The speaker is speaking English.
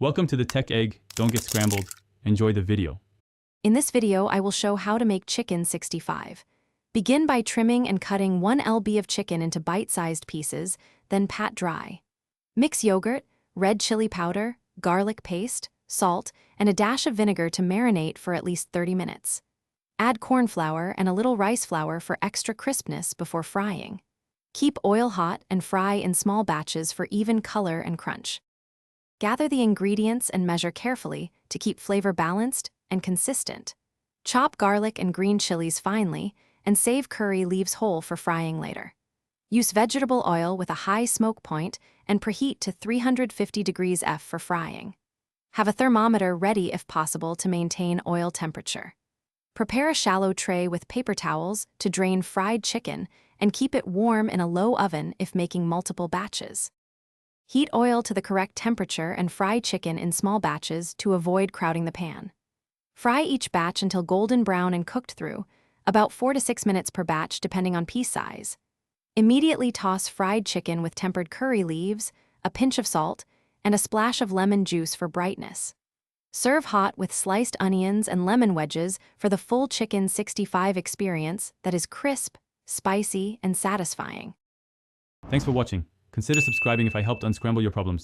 Welcome to the Tech Egg. Don't get scrambled. Enjoy the video. In this video, I will show how to make chicken 65. Begin by trimming and cutting 1 lb of chicken into bite-sized pieces, then pat dry. Mix yogurt, red chili powder, garlic paste, salt, and a dash of vinegar to marinate for at least 30 minutes. Add corn flour and a little rice flour for extra crispness before frying. Keep oil hot and fry in small batches for even color and crunch. Gather the ingredients and measure carefully to keep flavor balanced and consistent. Chop garlic and green chilies finely and save curry leaves whole for frying later. Use vegetable oil with a high smoke point and preheat to 350 degrees F for frying. Have a thermometer ready if possible to maintain oil temperature. Prepare a shallow tray with paper towels to drain fried chicken and keep it warm in a low oven if making multiple batches. Heat oil to the correct temperature and fry chicken in small batches to avoid crowding the pan. Fry each batch until golden brown and cooked through, about 4 to 6 minutes per batch depending on piece size. Immediately toss fried chicken with tempered curry leaves, a pinch of salt, and a splash of lemon juice for brightness. Serve hot with sliced onions and lemon wedges for the full chicken 65 experience that is crisp, spicy, and satisfying. Thanks for watching. Consider subscribing if I helped unscramble your problems.